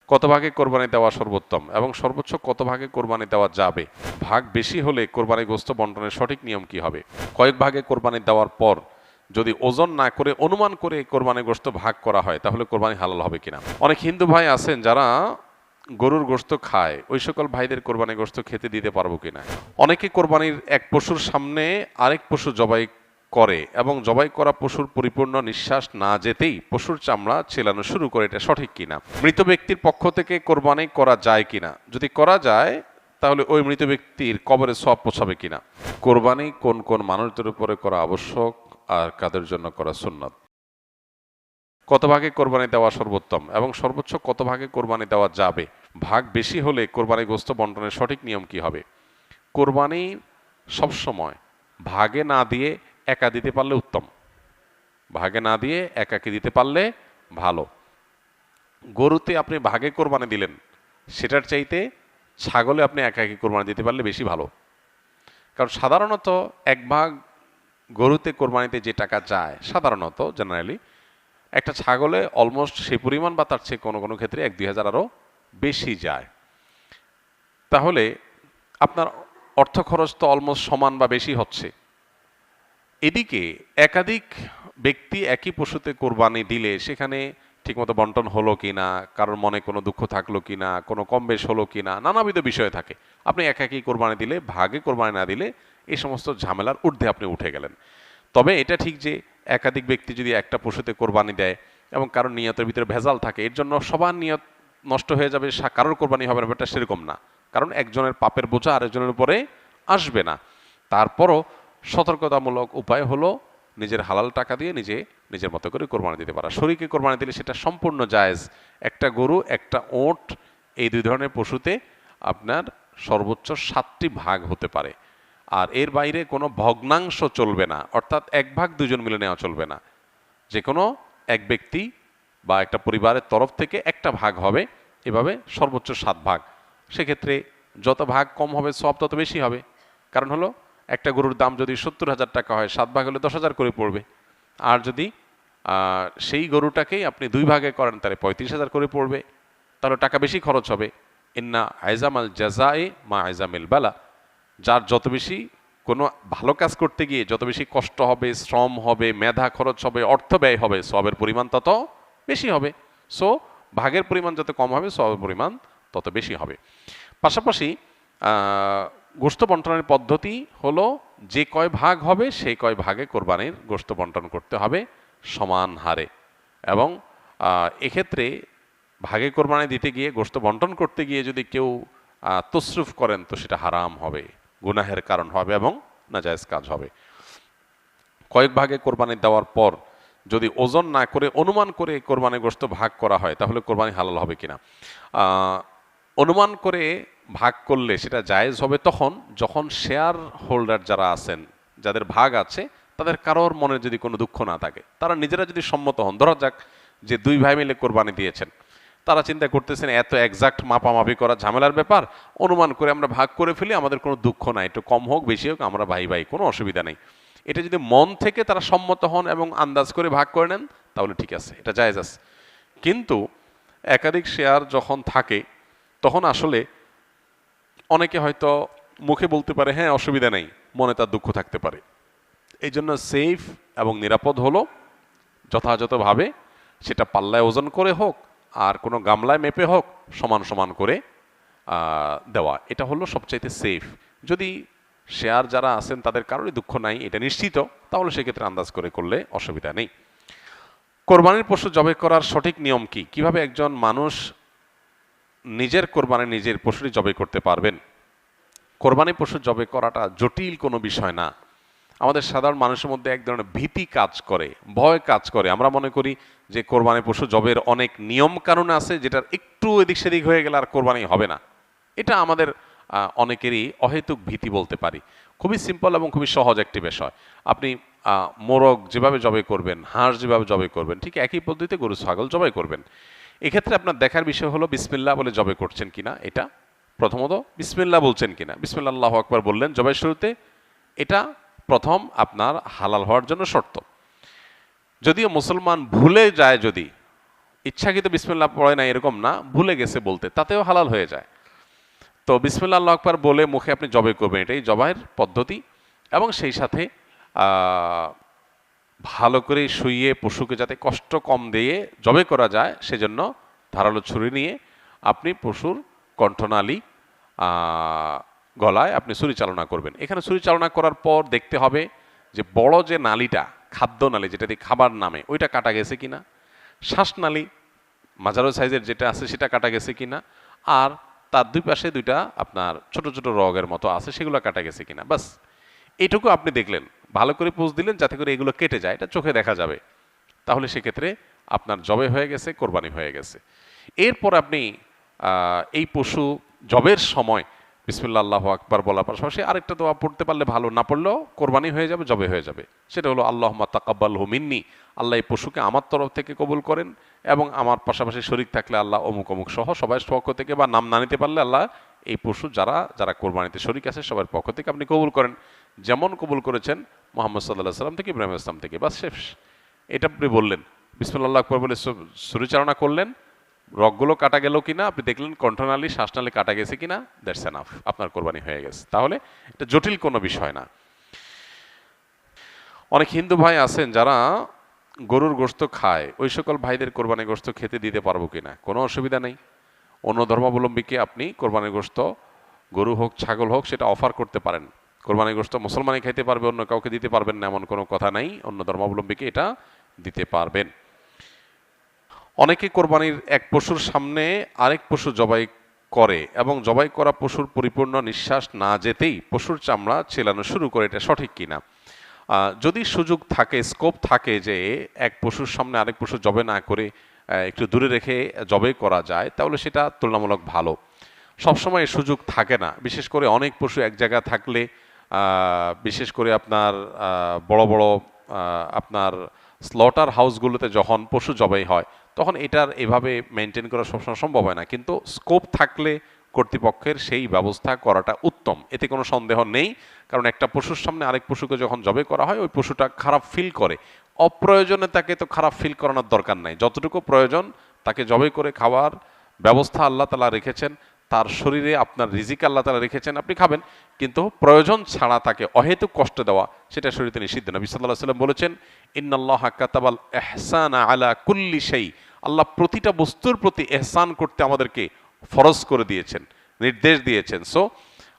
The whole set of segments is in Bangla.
কত ভাগে কোরবানি দেওয়া সর্বোত্তম এবং সর্বোচ্চ কত ভাগে কোরবানি দেওয়া যাবে? ভাগ বেশি হলে কোরবানি গোশত বন্টনের সঠিক নিয়ম কি হবে? কয়েক ভাগে কোরবানি দেওয়ার পর যদি ওজন না করে অনুমান করে কোরবানি গোশত ভাগ করা হয় তাহলে কোরবানি হালাল হবে কিনা? অনেক হিন্দু ভাই আছেন যারা গরুর গোশত খায়, ওই সকল ভাইদের কোরবানি গোশত খেতে দিতে পারবো কিনা? অনেকে কোরবানির এক পশুর সামনে আরেক পশু জবাই করে এবং জবাই করা পশুর পরিপূর্ণ নিঃশ্বাস না যেতেই পশুর চামড়া ছেলানো শুরু করে, এটা সঠিক কিনা? মৃত ব্যক্তির পক্ষ থেকে কোরবানি করা যায় কিনা? যদি করা যায় তাহলে ওই মৃত ব্যক্তির কবরে সওয়াব পৌঁছাবে কিনা? কোরবানি কোন কোন মানুষদের উপরে করা আবশ্যক আর কাদের জন্য করা সুন্নাত? কত ভাগে কোরবানি দেওয়া সর্বোত্তম এবং সর্বোচ্চ কত ভাগে কোরবানি দেওয়া যাবে? ভাগ বেশি হলে কোরবানি গোশত বন্টনের সঠিক নিয়ম কি হবে? কোরবানি সবসময় ভাগে না দিয়ে একা দিতে পারলে উত্তম, ভাগে না দিয়ে একাকে দিতে পারলে ভালো। গরুতে আপনি ভাগে কোরবানি দিলেন, সেটার চাইতে ছাগলে আপনি একাকি কোরবানি দিতে পারলে বেশি ভালো। কারণ সাধারণত এক ভাগ গরুতে কোরবানিতে যে টাকা যায়, সাধারণত জেনারেলি একটা ছাগলে অলমোস্ট সেই পরিমাণ বা তার চেয়ে কোনো কোনো ক্ষেত্রে 1-2 হাজার আরও বেশি যায়। তাহলে আপনার অর্থ খরচ তো অলমোস্ট সমান বা বেশি হচ্ছে। এদিকে একাধিক ব্যক্তি একই পশুতে কোরবানি দিলে সেখানে ঠিকমতো বন্টন হলো কিনা, কারোর মনে কোনো দুঃখ থাকলো কিনা, কোনো কম বেশ হলো কিনা, নানাবিধ বিষয় থাকে। আপনি একাকি কোরবানি দিলে, ভাগে কোরবানি না দিলে এই সমস্ত ঝামেলার ঊর্ধ্বে আপনি উঠে গেলেন। তবে এটা ঠিক যে একাধিক ব্যক্তি যদি একটা পশুতে কোরবানি দেয় এবং কারোর নিয়তের ভিতরে ভেজাল থাকে, এর জন্য সবার নিয়ত নষ্ট হয়ে যাবে, কারোর কোরবানি হবে না, এটা সেরকম না। কারণ একজনের পাপের বোঝা আরেকজনের উপরে আসবে না। তারপরও সতর্কতামূলক উপায় হলো নিজের হালাল টাকা দিয়ে নিজের মতো করে কোরবানি দিতে পারা। শরীকে কোরবানি দিলে সেটা সম্পূর্ণ জায়েজ। একটা গরু, একটা ওঁট, এই দুই ধরনের পশুতে আপনার সর্বোচ্চ 7টি ভাগ হতে পারে। আর এর বাইরে কোনো ভগ্নাংশ চলবে না, অর্থাৎ এক ভাগ দুজন মিলে নেওয়া চলবে না। যে কোনো এক ব্যক্তি বা একটা পরিবারের তরফ থেকে একটা ভাগ হবে, এভাবে সর্বোচ্চ 7 ভাগ। সেক্ষেত্রে যত ভাগ কম হবে সওয়াব তত বেশি হবে। কারণ হলো একটা গরুর দাম যদি 70,000 টাকা হয়, 7 ভাগ হলে 10,000 করে পড়বে। আর যদি সেই গরুটাকেই আপনি 2 ভাগে করেন তাহলে 35,000 করে পড়বে, তাহলে টাকা বেশি খরচ হবে। ইন্না আইজামাল জাজায়ে মা আইজামিল বালা। যার যত বেশি কোনো ভালো কাজ করতে গিয়ে যত বেশি কষ্ট হবে, শ্রম হবে, মেধা খরচ হবে, অর্থ ব্যয় হবে, সওয়াবের পরিমাণ তত বেশি হবে। সো ভাগের পরিমাণ যত কম হবে সওয়াবের পরিমাণ তত বেশি হবে। পাশাপাশি গোশত বন্টনের পদ্ধতি হলো যে কয় ভাগ হবে সেই কয় ভাগে কোরবানির গোশত বন্টন করতে হবে সমান হারে। এবং এক্ষেত্রে ভাগে কোরবানি দিতে গিয়ে, গোশত বন্টন করতে গিয়ে যদি কেউ তসরুফ করেন তো সেটা হারাম হবে, গুনাহের কারণ হবে এবং নাজায়েজ কাজ হবে। কয়েক ভাগে কোরবানি দেওয়ার পর যদি ওজন না করে অনুমান করে কোরবানি গোশত ভাগ করা হয় তাহলে কোরবানি হালাল হবে কিনা? অনুমান করে ভাগ করলে সেটা জায়েজ হবে তখন যখন শেয়ার হোল্ডার যারা আছেন, যাদের ভাগ আছে, তাদের কারোর মনে যদি কোনো দুঃখ না থাকে, তারা নিজেরা যদি সম্মত হন। ধরা যাক যে 2 ভাই মিলে কোরবানি দিয়েছেন, তারা চিন্তা করতেছেন এত এক্সাক্ট মাপামাপি করা ঝামেলার ব্যাপার, অনুমান করে আমরা ভাগ করে ফেলি, আমাদের কোনো দুঃখ নাই, একটু কম হোক বেশি হোক আমরা ভাই ভাই, কোনো অসুবিধা নেই। এটা যদি মন থেকে তারা সম্মত হন এবং আন্দাজ করে ভাগ করে নেন তাহলে ঠিক আছে, এটা জায়েজ আছে। কিন্তু একাধিক শেয়ার যখন থাকে তখন আসলে অনেকে হয়তো মুখে বলতে পারে হ্যাঁ অসুবিধা নেই, মনে তার দুঃখ থাকতে পারে। এই জন্য সেফ এবং নিরাপদ হলো যথাযথভাবে সেটা পাল্লায় ওজন করে হোক আর কোনো গামলায় মেপে হোক সমান সমান করে দেওয়া, এটা হলো সবচাইতে সেফ। যদি শেয়ার যারা আছেন তাদের কারোরই দুঃখ নাই এটা নিশ্চিত, তাহলে সেক্ষেত্রে আন্দাজ করে করলে অসুবিধা নেই। কোরবানির পশু জবাই করার সঠিক নিয়ম কি? কিভাবে একজন মানুষ নিজের কোরবানি নিজের পশুরই জবাই করতে পারবেন? কোরবানি পশু জবাই করাটা জটিল কোনো বিষয় না। আমাদের সাধারণ মানুষের মধ্যে এক ধরনের ভীতি কাজ করে, ভয় কাজ করে। আমরা মনে করি যে কোরবানি পশু জবের অনেক নিয়ম কানুন আছে, যেটার একটু এদিক সেদিক হয়ে গেলে আর কোরবানি হবে না। এটা আমাদের অনেকেরই অহেতুক ভীতি বলতে পারি। খুবই সিম্পল এবং খুবই সহজ একটি বিষয়। আপনি মোরগ যেভাবে জবাই করবেন, হাঁস যেভাবে জবাই করবেন, ঠিক একই পদ্ধতিতে গরু ছাগল জবাই করবেন। এক্ষেত্রে আপনার দেখার বিষয় হলো বিসমিল্লাহ বলে জবাই করছেন কিনা। এটা প্রথমত বিসমিল্লাহ বলছেন কিনা, বিসমিল্লাহ আল্লাহু আকবার বললেন জবাই শুরুতে, এটা প্রথম আপনার হালাল হওয়ার জন্য শর্ত। যদিও মুসলমান ভুলে যায় যদি, ইচ্ছাকৃত বিসমিল্লাহ পড়ে না এরকম না, ভুলে গেছে বলতে, তাতেও হালাল হয়ে যায়। তো বিসমিল্লাহ আল্লাহু আকবার বলে মুখে আপনি জবাই করবেন, এটাই জবাইয়ের পদ্ধতি। এবং সেই সাথে ভালো করে শুইয়ে পশুকে যাতে কষ্ট কম দিয়ে জবাই করা যায় সেজন্য ধারালো ছুরি নিয়ে আপনি পশুর কণ্ঠনালী গলায় আপনি ছুরি চালনা করবেন। এখানে ছুরি চালনা করার পর দেখতে হবে যে বড় যে নালীটা, খাদ্য নালী যেটা দিয়ে খাবার নামে, ওইটা কাটা গেছে কিনা, শ্বাসনালী মাঝারো সাইজের যেটা আছে সেটা কাটা গেছে কিনা, আর তার দুই পাশে দুইটা আপনার ছোট ছোট রগের মতো আছে সেগুলো কাটা গেছে কিনা, বাস এইটুকু আপনি দেখলেন, ভালো করে পোজ দিলেন যাতে করে এগুলো কেটে যায়, এটা চোখে দেখা যাবে, তাহলে সেক্ষেত্রে আপনার জবে হয়ে গেছে, কোরবানি হয়ে গেছে। এরপর আপনি এই পশু জবের সময় বিসমিল্লাহ আল্লাহু আকবার বলার পাশাপাশি আরেকটা দোয়া পড়তে পারলে ভালো, না পড়লেও কোরবানি হয়ে যাবে, জবে হয়ে যাবে। সেটা হলো আল্লাহুম্মা তাকাব্বালহু মিন্নি, আল্লাহ এই পশুকে আমার তরফ থেকে কবুল করেন, এবং আমার পাশাপাশি শরীক থাকলে আল্লাহ অমুক অমুক সহ সবাই পক্ষ থেকে, বা নাম না নিতে পারলে আল্লাহ এই পশু যারা যারা কোরবানিতে শরীক আছে সবার পক্ষ থেকে আপনি কবুল করেন, যেমন কবুল করেছেন মুহাম্মদ সাল্লাল্লাহু সাল্লাম থেকে, ইব্রাহিম ইসলাম থেকে, বাস শেষ। এটা আপনি বললেন, বিসমিল্লাহ আল্লাহু আকবার বলে ছুরি চালনা করলেন, রগগুলো কাটা গেল কিনা আপনি দেখলেন, কণ্ঠনালী শ্বাসনালী কাটা গেছে কিনা, দ্যাটস এনাফ, আপনার কোরবানি হয়ে গেছে। তাহলে এটা জটিল কোনো বিষয় না। অনেক হিন্দু ভাই আছেন যারা গরুর গোশত খায়, ওই সকল ভাইদের কোরবানি গোশত খেতে দিতে পারবো কিনা? কোনো অসুবিধা নেই। অন্য ধর্মাবলম্বীকে আপনি কোরবানি গোশত, গরু হোক ছাগল হোক, সেটা অফার করতে পারেন। কোরবানি গোশত মুসলমানই খাইতে পারবে, অন্য কাউকে দিতে পারবেন না এমন কোনো কথা নাই, অন্য ধর্মাবলম্বীকে এটা দিতে পারবেন। অনেকে কোরবানির এক পশুর সামনে আরেক পশু জবাই করে এবং জবাই করা পশুর পরিপূর্ণ নিঃশ্বাস না যেতেই পশুর চামড়া ছেলানো শুরু করে, এটা সঠিক কিনা? যদি সুযোগ থাকে, স্কোপ থাকে যে এক পশুর সামনে আরেক পশু জবে না করে একটু দূরে রেখে জবে করা যায়, তাহলে সেটা তুলনামূলক ভালো। সবসময় সুযোগ থাকে না, বিশেষ করে অনেক পশু এক জায়গায় থাকলে, বিশেষ করে আপনার বড় বড় আপনার স্লটার হাউসগুলোতে যখন পশু জবাই হয় তখন এটার এভাবে মেনটেন করা সবসময় সম্ভব হয় না, কিন্তু স্কোপ থাকলে কর্তৃপক্ষের সেই ব্যবস্থা করাটা উত্তম, এতে কোনো সন্দেহ নেই। কারণ একটা পশুর সামনে আরেক পশুকে যখন জবে করা হয় ওই পশুটা খারাপ ফিল করে, অপ্রয়োজনে তাকে তো খারাপ ফিল করানোর দরকার নাই, যতটুকু প্রয়োজন তাকে জবে করে খাওয়ার ব্যবস্থা আল্লাহ তাআলা রেখেছেন, তার শরীরে আপনার রিজিক আল্লাহ তাআলা রেখেছেন, আপনি খাবেন, কিন্তু প্রয়োজন ছাড়া তাকে অহেতুক কষ্ট দেওয়া সেটা শরীয়তে নিষিদ্ধ। নবী সাল্লাল্লাহু আলাইহি ওয়াসাল্লাম বলেছেন, ইন্নাল্লাহা কাতাবাল ইহসানা আলা কুল্লি শাই, আল্লাহ প্রতিটা বস্তুর প্রতি এহসান করতে আমাদেরকে ফরজ করে দিয়েছেন, নির্দেশ দিয়েছেন। সো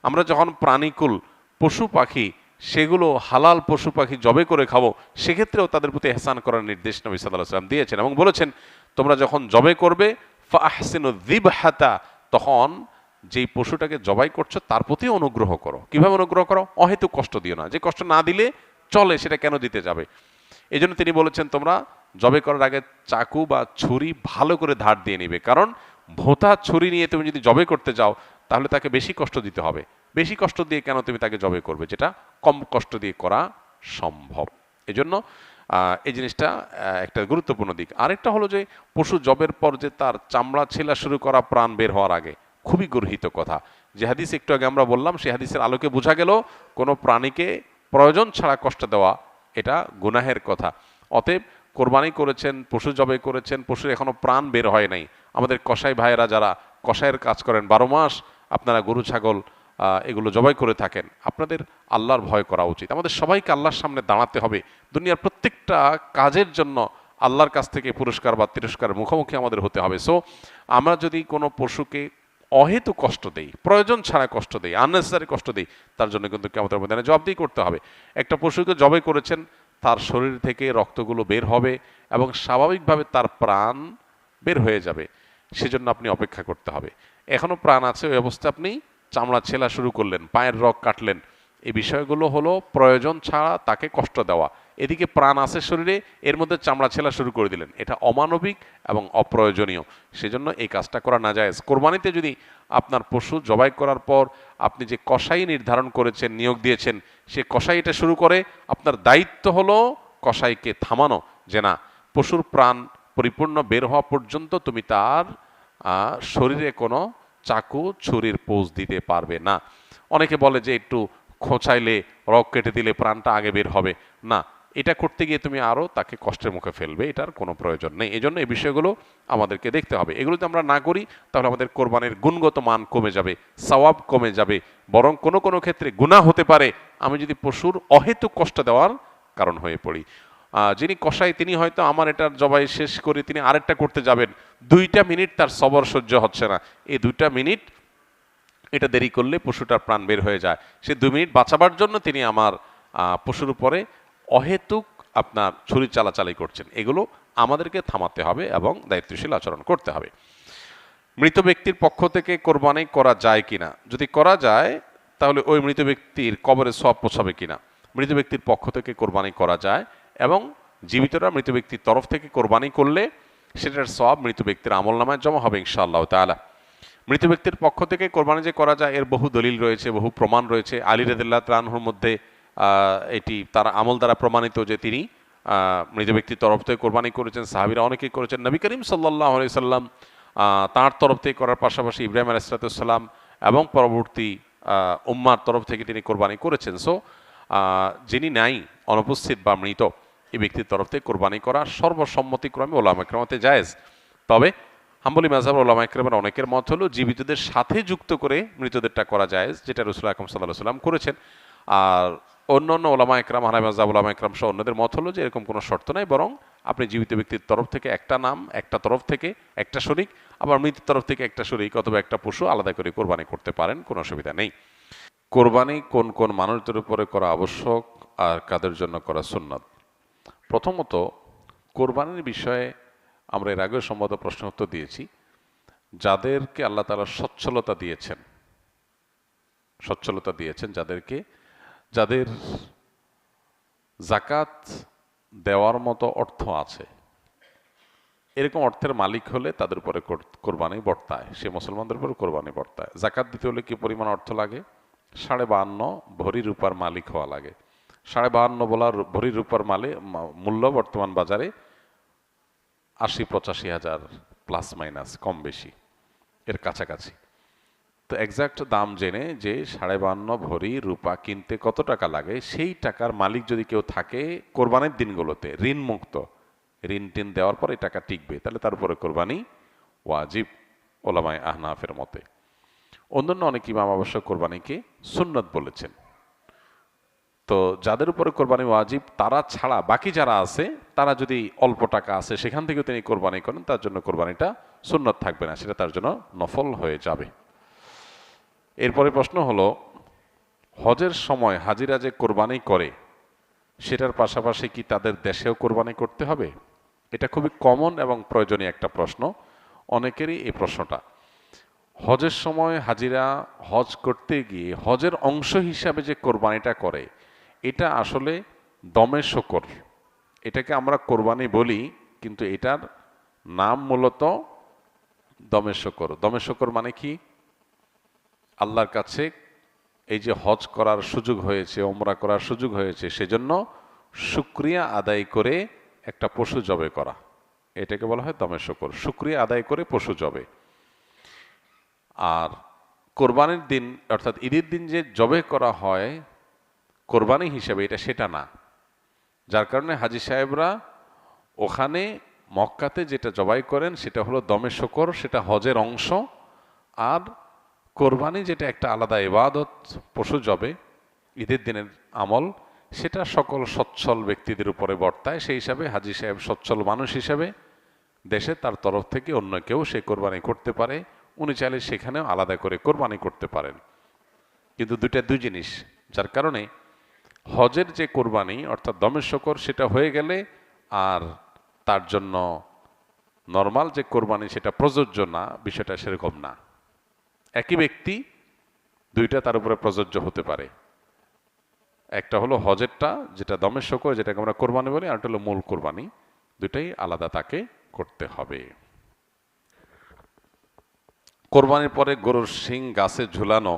আমরা যখন প্রাণীকুল পশু পাখি, সেগুলো হালাল পশু পাখি জবে করে খাবো, সেক্ষেত্রেও তাদের প্রতি এহসান করার নির্দেশ নবী সাল্লাল্লাহু আলাইহি ওয়াসাল্লাম দিয়েছেন এবং বলেছেন, তোমরা যখন জবে করবে ফাহসিনু যিবহাতা, তখন যেই পশুটাকে জবাই করছো তার প্রতি অনুগ্রহ করো। কিভাবে অনুগ্রহ করো? অহেতুক কষ্ট দিও না, যে কষ্ট না দিলে চলে সেটা কেন দিতে যাবে। এই জন্য তিনি বলেছেন, তোমরা জবে করার আগে চাকু বা ছুরি ভালো করে ধার দিয়ে নিবে, কারণ ভোঁতা ছুরি নিয়ে তুমি যদি জবে করতে যাও তাহলে তাকে বেশি কষ্ট দিতে হবে। বেশি কষ্ট দিয়ে কেন তুমি তাকে জবে করবে, যেটা কম কষ্ট দিয়ে করা সম্ভব। এই জন্য এই জিনিসটা একটা গুরুত্বপূর্ণ দিক। আরেকটা হলো যে পশু জবের পর যে তার চামড়া ছেলা শুরু করা প্রাণ বের হওয়ার আগে, খুবই গর্হিত কথা। যে হাদিস একটু আগে আমরা বললাম, সেই হাদিসের আলোকে বোঝা গেল কোনো প্রাণীকে প্রয়োজন ছাড়া কষ্ট দেওয়া এটা গুনাহের কথা। অতএব কোরবানি করেছেন, পশু জবাই করেছেন, পশুর এখনো প্রাণ বের হয় নাই, আমাদের কসাই ভাইয়েরা যারা কসাইয়ের কাজ করেন 12 মাস আপনারা গরু ছাগল এগুলো জবাই করে থাকেন, আপনাদের আল্লাহর ভয় করা উচিত। আমাদের সবাইকে আল্লাহর সামনে দাঁড়াতে হবে, দুনিয়ার প্রত্যেকটা কাজের জন্য আল্লাহর কাছ থেকে পুরস্কার বা তিরস্কার মুখোমুখি আমাদের হতে হবে। সো আমরা যদি কোনো পশুকে অহেতু কষ্ট দেই, প্রয়োজন ছাড়া কষ্ট দেই, আননেসেসারি কষ্ট দেই, তার জন্য কিন্তু কিয়ামতের ময়দানে জবাবদিহি করতে হবে। একটা পশুকে জবাই করেছেন, তার শরীর থেকে রক্তগুলো বের হবে এবং স্বাভাবিকভাবে তার প্রাণ বের হয়ে যাবে, সেজন্য আপনি অপেক্ষা করতে হবে। এখনো প্রাণ আছে, ওই অবস্থায় আপনি চামড়া ছেলা শুরু করলেন, পায়ের রগ কাটলেন, এই বিষয়গুলো হলো প্রয়োজন ছাড়া তাকে কষ্ট দেওয়া। এদিকে প্রাণ আছে শরীরে, এর মধ্যে চামড়া ছেলা শুরু করে দিলেন, এটা অমানবিক এবং অপ্রয়োজনীয়, সেজন্য এই কাজটা করা না যায়। কোরবানিতে যদি আপনার পশু জবাই করার পর আপনি যে কসাই নির্ধারণ করেছেন, নিয়োগ দিয়েছেন, সে কসাই এটা শুরু করে, আপনার দায়িত্ব হলো কসাইকে থামানো, যে না, পশুর প্রাণ পরিপূর্ণ বের হওয়া পর্যন্ত তুমি তার শরীরে কোনো চাকু ছুরির পোজ দিতে পারবে না। অনেকে বলে যে একটু খোঁচাইলে, রগ কেটে দিলে প্রাণটা আগে বের হবে, না, এটা করতে গিয়ে তুমি আরও তাকে কষ্টের মুখে ফেলবে, এটার কোনো প্রয়োজন নেই। এই জন্য এই বিষয়গুলো আমাদেরকে দেখতে হবে। এগুলো যদি আমরা না করি তাহলে আমাদের কোরবানির গুণগত মান কমে যাবে, সওয়াব কমে যাবে, বরং কোনো কোনো ক্ষেত্রে গুনাহ হতে পারে আমি যদি পশুর অহেতুক কষ্ট দেওয়ার কারণ হয়ে পড়ি। যিনি কসাই তিনি হয়তো আমার এটার জবাই শেষ করে তিনি আরেকটা করতে যাবেন, 2টা মিনিট তার সবর সহ্য হচ্ছে না, এই 2টা মিনিট এটা দেরি করলে পশুটার প্রাণ বের হয়ে যায়, সে 2 মিনিট বাঁচাবার জন্য তিনি আমার পশুর উপরে অহেতুক আপনার ছুরি চালাচালি করছেন। এগুলো আমাদেরকে থামাতে হবে এবং দায়িত্বশীল আচরণ করতে হবে। মৃত ব্যক্তির পক্ষ থেকে কোরবানি করা যায় কিনা, যদি করা যায় তাহলে ওই মৃত ব্যক্তির কবরে সওয়াব পৌঁছাবে কিনা। মৃত ব্যক্তির পক্ষ থেকে কোরবানি করা যায় এবং জীবিতরা মৃত ব্যক্তির তরফ থেকে কোরবানি করলে সেটার সওয়াব মৃত ব্যক্তির আমলনামায় জমা হবে ইনশাআল্লাহ তাআলা। মৃত ব্যক্তির পক্ষ থেকে কোরবানি যে করা যায় এর বহু দলিল রয়েছে, বহু প্রমাণ রয়েছে। আলী রাদিয়াল্লাহু তাআলা আনহুর মধ্যে এটি তার আমল দ্বারা প্রমাণিত যে তিনি মৃত ব্যক্তির তরফ থেকে কোরবানি করেছেন, সাহাবীরা অনেকেই করেছেন। নবী করিম সাল্লাল্লাহু আলাইহি সাল্লাম তাঁর তরফ থেকে করার পাশাপাশি ইব্রাহিম আলাইহিস সালাম এবং পরবর্তী উম্মার তরফ থেকে তিনি কোরবানি করেছেন। সো যিনি নাই, অনুপস্থিত বা মৃত, এই ব্যক্তির তরফ থেকে কোরবানি করা সর্বসম্মতিক্রমে ওলামা ইকরামতে জায়েজ। তবে হাম্বলি মাযহাব ওলামা ইকরামের অনেকের মত হলো জীবিতদের সাথে যুক্ত করে মৃতদেরটা করা জায়েজ, যেটা রাসূল আকরাম সাল্লাল্লাহু আলাইহি সাল্লাম করেছেন। আর অন্য ওলামা ইকরাম, হানাফি মাযহাব ওলামা ইকরাম সহ অন্যদের মত হলো যে এরকম কোনো শর্ত নাই, বরং আপনি জীবিত ব্যক্তির তরফ থেকে একটা নাম, একটা তরফ থেকে একটা শরীক, আবার মৃতের তরফ থেকে একটা শরীক অথবা একটা পশু আলাদা করে কোরবানি করতে পারেন, কোনো অসুবিধা নেই। কোরবানি কোন কোন মানুষদের উপরে করা আবশ্যক আর কাদের জন্য করা সুন্নাত? প্রথমত কোরবানির বিষয়ে আমরা এর আগেও সম্ভবত প্রশ্ন উত্তর দিয়েছি। যাদেরকে আল্লাহ তাআলা সচ্ছলতা দিয়েছেন, যাদের জাকাত দেওয়ার মতো অর্থ আছে, এরকম অর্থের মালিক হলে তাদের উপরে কোরবানি বর্তায়, সে মুসলমানদের উপরে কোরবানি বর্তায়। জাকাত দিতে হলে কি পরিমাণ অর্থ লাগে? 52.5 ভরি রূপার মালিক হওয়া লাগে। 52.5 ভরি রূপার মূল্য বর্তমান বাজারে 80-85 হাজার প্লাস মাইনাস, কম বেশি এর কাছাকাছি। তো এক্সাক্ট দাম জেনে যে 52.5 ভরি রূপা কিনতে কত টাকা লাগে, সেই টাকার মালিক যদি কেউ থাকে কোরবানির দিনগুলোতে, ঋণ মুক্ত, ঋণ টিন দেওয়ার পর এই টাকা টিকবে, তাহলে তার উপরে কোরবানি ওয়াজিব ওলামায়ে আহনাফের মতে। অন্যান্য অনেক ইমাম অবশ্য কোরবানিকে সুন্নত বলেছেন। তো যাদের উপরে কোরবানি ওয়াজিব তারা ছাড়া বাকি যারা আছে, তারা যদি অল্প টাকা আছে সেখান থেকেও তিনি কোরবানি করেন, তার জন্য কোরবানিটা সুন্নত থাকবে না, সেটা তার জন্য নফল হয়ে যাবে। এরপরে প্রশ্ন হলো, হজের সময় হাজিরা যে কোরবানি করে সেটার পাশাপাশি কি তাদের দেশেও কোরবানি করতে হবে? এটা খুবই কমন এবং প্রয়োজনীয় একটা প্রশ্ন, অনেকেরই এই প্রশ্নটা। হজের সময় হাজিরা হজ করতে গিয়ে হজের অংশ হিসাবে যে কোরবানিটা করে, এটা আসলে দমে শকর, এটাকে আমরা কোরবানি বলি, কিন্তু এটার নাম মূলত দমে শকর। দমে শকর মানে কি? আল্লাহর কাছে এই যে হজ করার সুযোগ হয়েছে, ওমরা করার সুযোগ হয়েছে, সেজন্য শুকরিয়া আদায় করে একটা পশু জবে করা, এটাকে বলা হয় দমে শকর। শুকরিয়া আদায় করে পশু জবে। আর কোরবানির দিন অর্থাৎ ঈদের দিন যে জবে করা হয় কোরবানি হিসেবে, এটা সেটা না। যার কারণে হাজী সাহেবরা ওখানে মক্কাতে যেটা জবাই করেন সেটা হলো দমে শকর, সেটা হজের অংশ। আর কোরবানি যেটা একটা আলাদা ইবাদত, পশু জবে, ঈদের দিনের আমল, সেটা সকল সচ্ছল ব্যক্তিদের উপরে বর্তায়। সেই হিসাবে হাজী সাহেব সচ্ছল মানুষ হিসাবে দেশে তার তরফ থেকে অন্য কেউ সে কোরবানি করতে পারে, উনি চাইলে সেখানেও আলাদা করে কোরবানি করতে পারেন। কিন্তু দুইটা দুই জিনিস, যার কারণে হজের যে কোরবানি অর্থাৎ দমে শকর সেটা হয়ে গেলে আর তার জন্য নর্মাল যে কোরবানি সেটা প্রযোজ্য না, বিষয়টা সেরকম না। একই ব্যক্তি দুইটা তার উপরে প্রযোজ্য হতে পারে। একটা হলো হজেরটা যেটা দমে শকর, যেটাকে আমরা কোরবানি বলি, আর একটা হলো মূল কোরবানি, দুইটাই আলাদা তাকে করতে হবে। কোরবানির পরে গরুর শিং গাছে ঝুলানো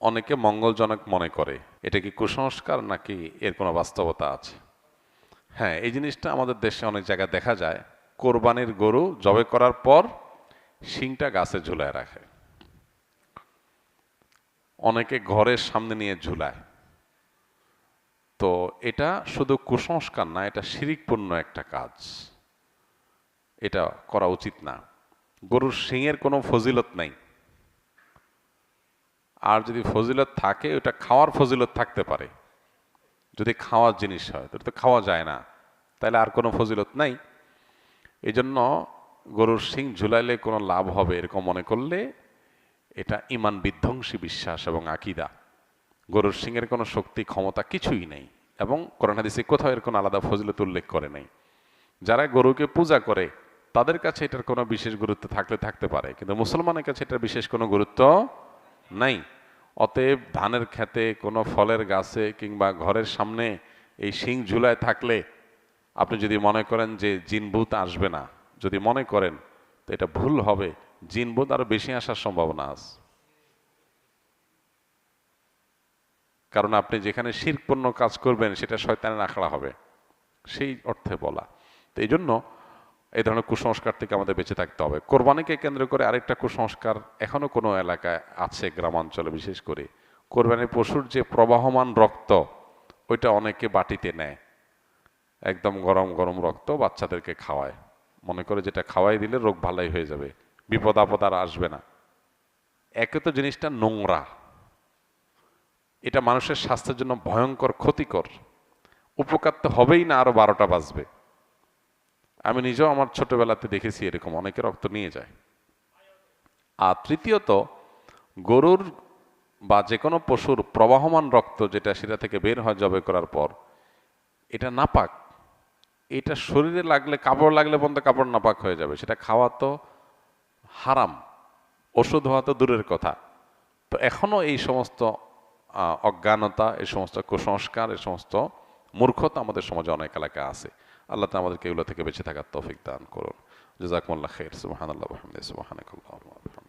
অনেকে মঙ্গলজনক মনে করে, এটা কি কুসংস্কার নাকি এর কোনো বাস্তবতা আছে? হ্যাঁ, এই জিনিসটা আমাদের দেশে অনেক জায়গায় দেখা যায়। কোরবানির গরু জবে করার পর শিংটা গাছে ঝুলায় রাখে, অনেকে ঘরের সামনে নিয়ে ঝুলায়। তো এটা শুধু কুসংস্কার না, এটা শিরিকপূর্ণ একটা কাজ, এটা করা উচিত না। গরুর শিংয়ের কোনো ফজিলত নাই, আর যদি ফজিলত থাকে ওটা খাওয়ার ফজিলত থাকতে পারে। যদি খাওয়ার জিনিস হয় তাহলে তো খাওয়া যায় না, তাহলে আর কোনো ফজিলত নাই। এই জন্য গরুর শিং ঝুলাইলে কোনো লাভ হবে এরকম মনে করলে এটা ইমান বিধ্বংসী বিশ্বাস এবং আকীদা। গরুর শিংয়ের কোনো শক্তি ক্ষমতা কিছুই নেই, এবং কোরআন হাদিসে কোথাও এর কোনো আলাদা ফজিলত উল্লেখ করে নাই। যারা গরুকে পূজা করে তাদের কাছে এটার কোনো বিশেষ গুরুত্ব থাকলে থাকতে পারে, কিন্তু মুসলমানের কাছে এটার বিশেষ কোনো গুরুত্ব নাই। অতএব ধানের খেতে, কোনো ফলের গাছে কিংবা ঘরের সামনে এই শিং ঝুলায় থাকলে আপনি যদি মনে করেন যে জিনভূত আসবে না, যদি মনে করেন, তো এটা ভুল হবে। জিনভূত আরো বেশি আসার সম্ভাবনা আছে, কারণ আপনি যেখানে শিরকপূর্ণ কাজ করবেন সেটা শয়তানের আখড়া হবে, সেই অর্থে বলা। তো এই জন্য এই ধরনের কুসংস্কার থেকে আমাদের বেঁচে থাকতে হবে। কোরবানিকে কেন্দ্র করে আরেকটা কুসংস্কার এখনো কোনো এলাকায় আছে, গ্রামাঞ্চলে বিশেষ করে। কোরবানির পশুর যে প্রবাহমান রক্ত, ওইটা অনেকে বাটিতে নেয়, একদম গরম গরম রক্ত বাচ্চাদেরকে খাওয়ায়, মনে করে যেটা খাওয়াই দিলে রোগ ভালাই হয়ে যাবে, বিপদ আপদ আর আসবে না। একে তো জিনিসটা নোংরা, এটা মানুষের স্বাস্থ্যের জন্য ভয়ঙ্কর ক্ষতিকর, উপকার তো হবেই না, আরো 12টা বাজবে। আমি নিজেও আমার ছোটবেলাতে দেখেছি এরকম অনেকে রক্ত নিয়ে যায়। আর তৃতীয়ত, গরুর বা যে কোনো পশুর প্রবাহমান রক্ত যেটা সেটা থেকে বের হয় জবাই করার পর, এটা নাপাক। এটা শরীরে লাগলে, কাপড় লাগলে পর্যন্ত কাপড় নাপাক হয়ে যাবে, সেটা খাওয়া তো হারাম, ওষুধ হওয়া তো দূরের কথা। তো এখনো এই সমস্ত অজ্ঞানতা, এই সমস্ত কুসংস্কার, এই সমস্ত মূর্খতা আমাদের সমাজে অনেক এলাকায় আছে। আল্লাহ তাআলা আমাদেরকে এগুলো থেকে বেঁচে থাকার তৌফিক দান করুন। জাযাকুমুল্লাহ খাইর। সুবহানাল্লাহ ওয়া বিহামদিহি, সুবহানাকাল্লাহুম্মা ওয়া বিহামদিক।